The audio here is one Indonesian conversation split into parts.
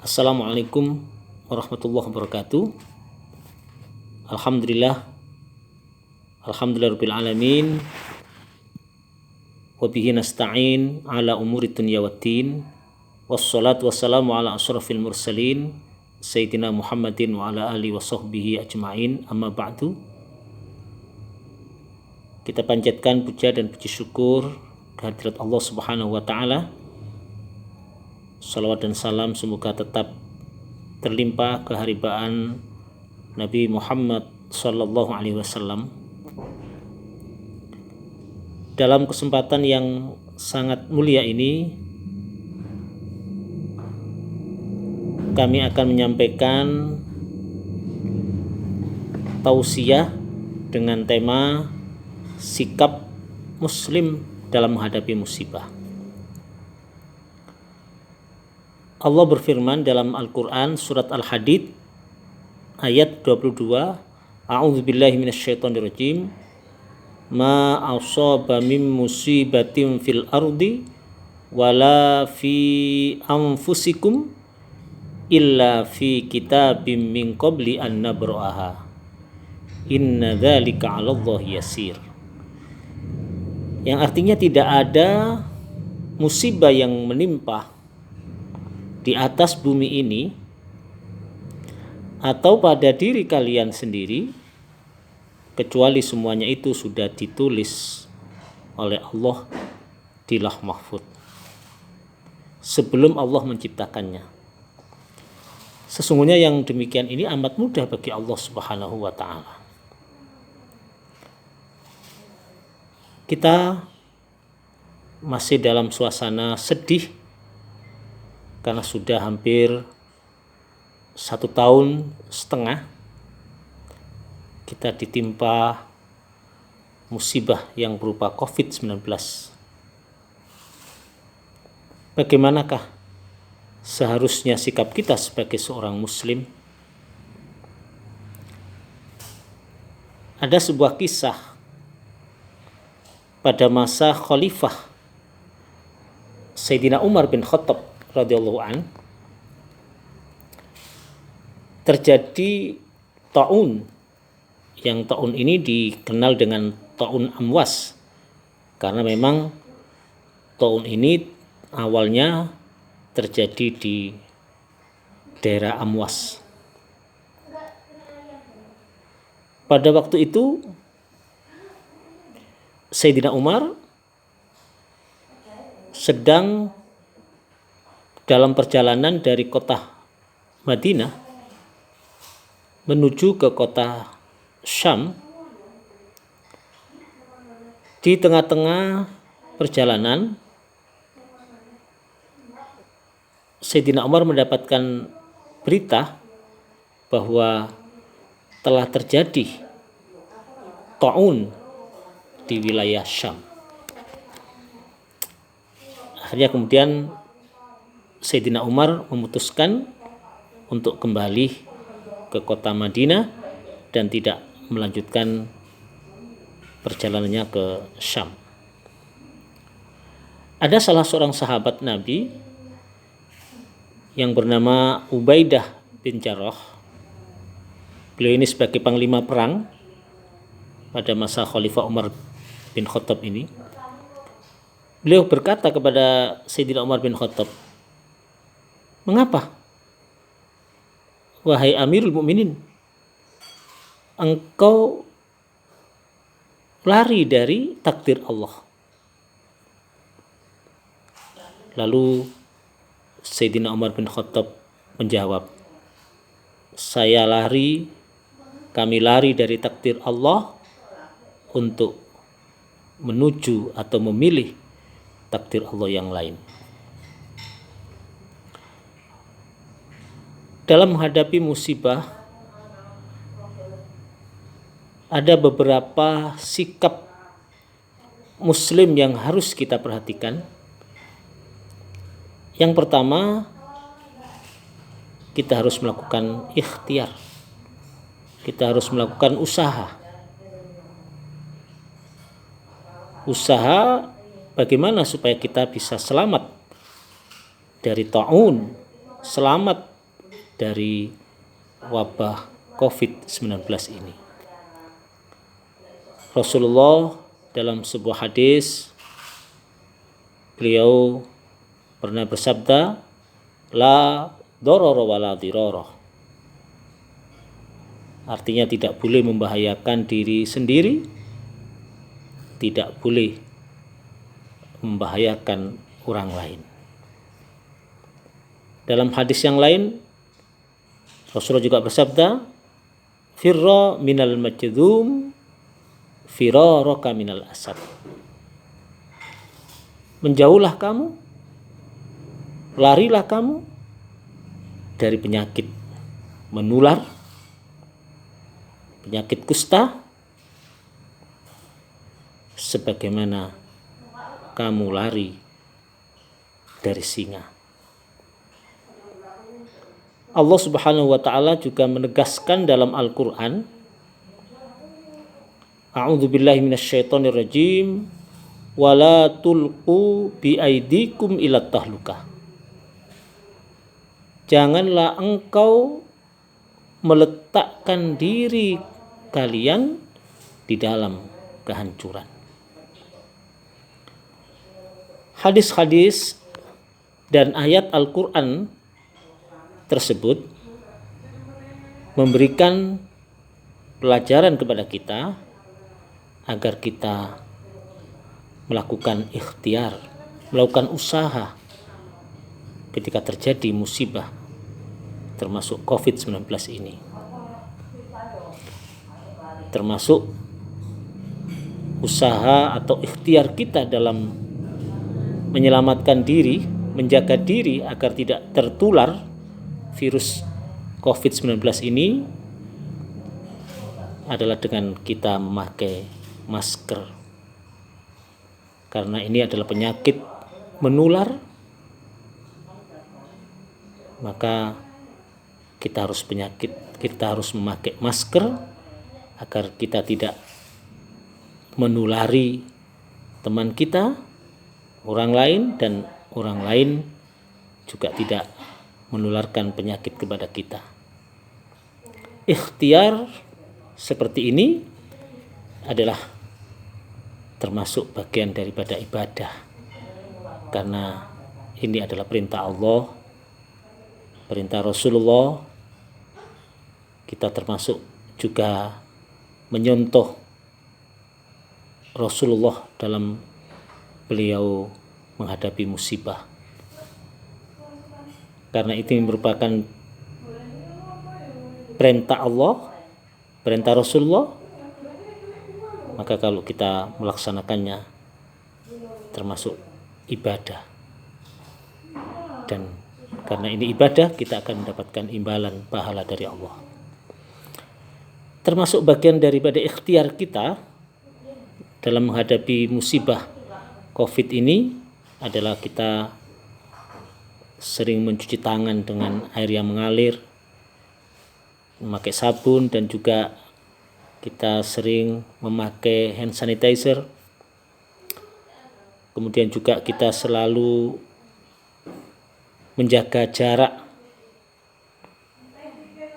Assalamualaikum warahmatullahi wabarakatuh. Alhamdulillahirabbil alamin. Wa bihi nasta'in ala umuri dunya waddin. Wassalatu wassalamu ala asyrafil mursalin Sayyidina Muhammadin wa ala alihi wa sahbihi ajma'in. Amma ba'du. Kita panjatkan puja dan puji syukur kehadirat Allah Subhanahu wa taala. Salawat dan salam semoga tetap terlimpah keharibaan Nabi Muhammad sallallahu alaihi wasallam. Dalam kesempatan yang sangat mulia ini, kami akan menyampaikan tausiah dengan tema sikap muslim dalam menghadapi musibah. Allah berfirman dalam Al-Quran surat Al-Hadid ayat 22, A'udzubillahi minasyaitonirrajim, ma asaba min musibatin fil ardi wala fi anfusikum illa fi kitabim min qabli an nabra'aha inna dzalika 'alallahi yasir. Yang artinya tidak ada musibah yang menimpa di atas bumi ini atau pada diri kalian sendiri kecuali semuanya itu sudah ditulis oleh Allah di Lauh Mahfuz sebelum Allah menciptakannya. Sesungguhnya yang demikian ini amat mudah bagi Allah Subhanahu wa taala. Kita masih dalam suasana sedih karena sudah hampir 1,5 tahun kita ditimpa musibah yang berupa COVID-19. Bagaimanakah seharusnya sikap kita sebagai seorang muslim? Ada sebuah kisah pada masa Khalifah Sayyidina Umar bin Khattab radhiyallahu an, terjadi taun, yang taun ini dikenal dengan taun Amwas karena memang taun ini awalnya terjadi di daerah Amwas. Pada waktu itu Sayyidina Umar sedang dalam perjalanan dari kota Madinah menuju ke kota Syam. Di tengah-tengah perjalanan, Sayyidina Umar mendapatkan berita bahwa telah terjadi taun di wilayah Syam. Akhirnya kemudian Sayyidina Umar memutuskan untuk kembali ke kota Madinah dan tidak melanjutkan perjalanannya ke Syam. Ada salah seorang sahabat Nabi yang bernama Ubaidah bin Jarrah. Beliau ini sebagai panglima perang pada masa Khalifah Umar bin Khattab ini. Beliau berkata kepada Sayyidina Umar bin Khattab, "Mengapa, wahai Amirul Mukminin, engkau lari dari takdir Allah?" Lalu Sayyidina Umar bin Khattab menjawab, kami lari dari takdir Allah untuk menuju atau memilih takdir Allah yang lain. Dalam menghadapi musibah, ada beberapa sikap muslim yang harus kita perhatikan. Yang pertama, kita harus melakukan ikhtiar. Kita harus melakukan usaha. Usaha bagaimana supaya kita bisa selamat dari taun, selamat dari wabah COVID-19 ini. Rasulullah dalam sebuah hadis, beliau pernah bersabda, la dororo wa la diroro. Artinya tidak boleh membahayakan diri sendiri, tidak boleh membahayakan orang lain. Dalam hadis yang lain, Rasulullah juga bersabda, firra minal majdzum firaraka minal asad. Menjauhlah kamu, larilah kamu dari penyakit menular, penyakit kusta, sebagaimana kamu lari dari singa. Allah Subhanahu wa taala juga menegaskan dalam Al-Qur'an, A'udzubillahi minasyaitonir rajim, wala tulqu biaidikum ila tahlukah. Janganlah engkau meletakkan diri kalian di dalam kehancuran. Hadis-hadis dan ayat Al-Quran tersebut memberikan pelajaran kepada kita agar kita melakukan ikhtiar, melakukan usaha ketika terjadi musibah termasuk COVID-19 ini. Termasuk usaha atau ikhtiar kita dalam menyelamatkan diri, menjaga diri agar tidak tertular virus COVID-19 ini adalah dengan kita memakai masker. Karena ini adalah penyakit menular, maka kita harus memakai masker agar kita tidak menulari teman kita, orang lain, dan orang lain juga tidak menularkan penyakit kepada kita. Ikhtiar seperti ini adalah termasuk bagian daripada ibadah, karena ini adalah perintah Allah, perintah Rasulullah. Kita termasuk juga menyontoh Rasulullah dalam beliau menghadapi musibah. Karena itu merupakan perintah Allah, perintah Rasulullah, maka kalau kita melaksanakannya termasuk ibadah. Dan karena ini ibadah, kita akan mendapatkan imbalan pahala dari Allah. Termasuk bagian daripada ikhtiar kita dalam menghadapi musibah COVID ini adalah kita sering mencuci tangan dengan air yang mengalir, memakai sabun, dan juga kita sering memakai hand sanitizer. Kemudian juga kita selalu menjaga jarak.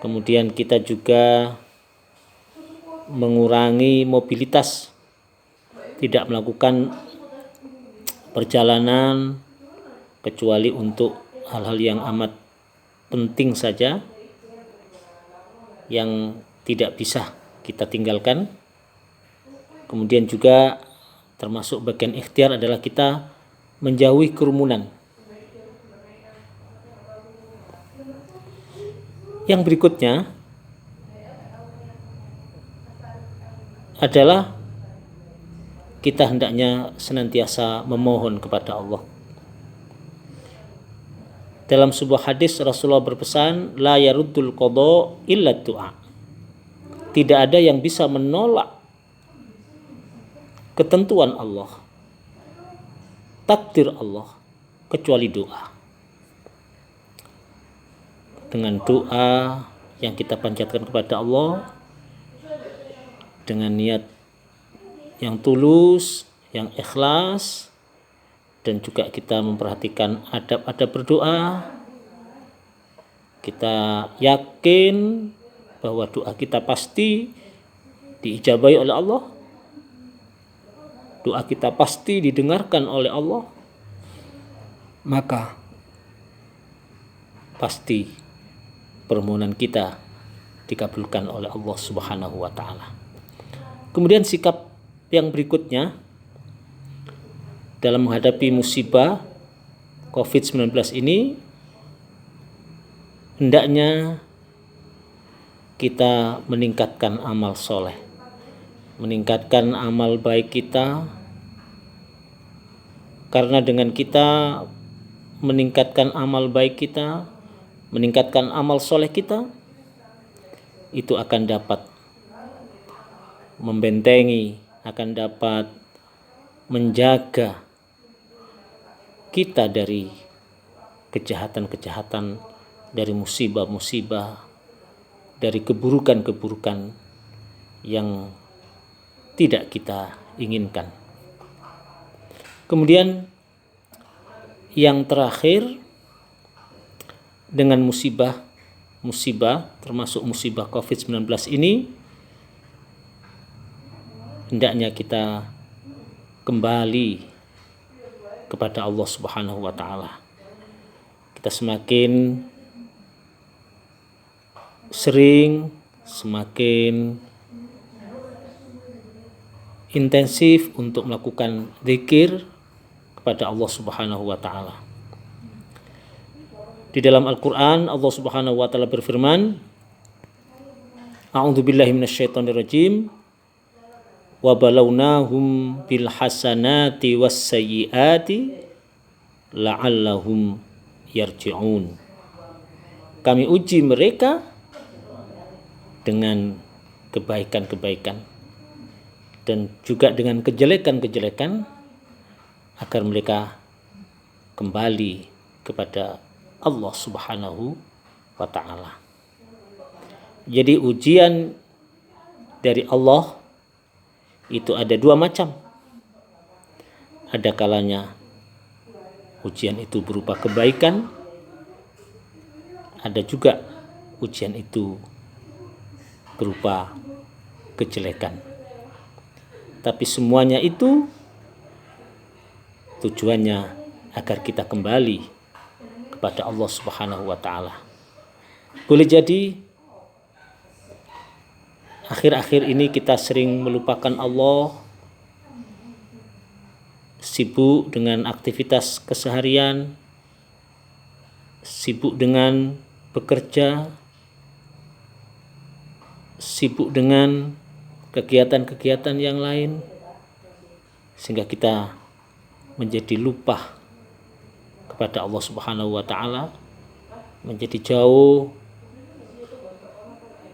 Kemudian kita juga mengurangi mobilitas, tidak melakukan perjalanan kecuali untuk hal-hal yang amat penting saja yang tidak bisa kita tinggalkan. Kemudian juga termasuk bagian ikhtiar adalah kita menjauhi kerumunan. Yang berikutnya adalah kita hendaknya senantiasa memohon kepada Allah. Dalam sebuah hadis Rasulullah berpesan, la yaruddul qada illa du'a. Tidak ada yang bisa menolak ketentuan Allah, takdir Allah, kecuali doa. Dengan doa yang kita panjatkan kepada Allah dengan niat yang tulus, yang ikhlas, dan juga kita memperhatikan adab-adab berdoa, Kita yakin bahwa doa kita pasti diijabahi oleh Allah. Doa kita pasti didengarkan oleh Allah. Maka pasti permohonan kita dikabulkan oleh Allah Subhanahu wa taala. Kemudian sikap yang berikutnya dalam menghadapi musibah COVID-19 ini, hendaknya kita meningkatkan amal soleh, meningkatkan amal baik kita, karena dengan kita meningkatkan amal baik kita, meningkatkan amal soleh kita, itu akan dapat membentengi, akan dapat menjaga kita dari kejahatan-kejahatan, dari musibah-musibah, dari keburukan-keburukan yang tidak kita inginkan. Kemudian yang terakhir, dengan musibah termasuk musibah COVID-19 ini, hendaknya kita kembali kepada Allah Subhanahu wa taala. Kita semakin sering, semakin intensif untuk melakukan zikir kepada Allah Subhanahu wa taala. Di dalam Al-Qur'an Allah Subhanahu wa taala berfirman, A'udzubillahi minasyaitonirrajim. Wa balawnahum bil hasanati was sayyiati la'allahum yarji'un. Kami uji mereka dengan kebaikan-kebaikan dan juga dengan kejelekan-kejelekan agar mereka kembali kepada Allah Subhanahu wa ta'ala. Jadi ujian dari Allah itu ada dua macam. Ada kalanya ujian itu berupa kebaikan, ada juga ujian itu berupa kejelekan. Tapi semuanya itu tujuannya agar kita kembali kepada Allah Subhanahu wa taala. Boleh jadi akhir-akhir ini kita sering melupakan Allah, sibuk dengan aktivitas keseharian, sibuk dengan bekerja, sibuk dengan kegiatan-kegiatan yang lain, sehingga kita menjadi lupa kepada Allah Subhanahu wa taala, menjadi jauh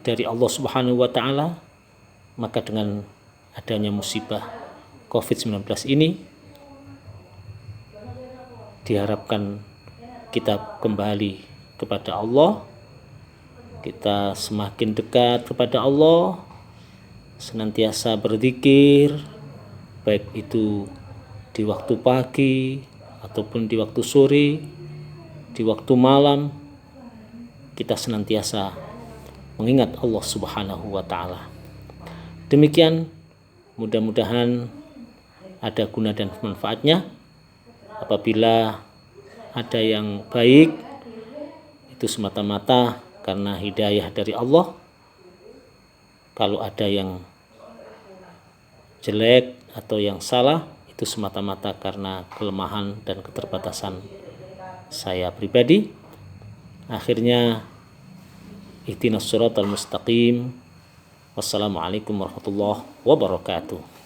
dari Allah Subhanahu wa taala. Maka dengan adanya musibah COVID-19 ini diharapkan kita kembali kepada Allah, kita semakin dekat kepada Allah, senantiasa berzikir, baik itu di waktu pagi ataupun di waktu sore, di waktu malam, kita senantiasa mengingat Allah Subhanahu wa taala. Demikian, mudah-mudahan ada guna dan manfaatnya. Apabila ada yang baik, itu semata-mata karena hidayah dari Allah. Kalau ada yang jelek atau yang salah, itu semata-mata karena kelemahan dan keterbatasan saya pribadi. Akhirnya, ihdinas siratal mustaqim. Wassalamualaikum warahmatullahi wabarakatuh.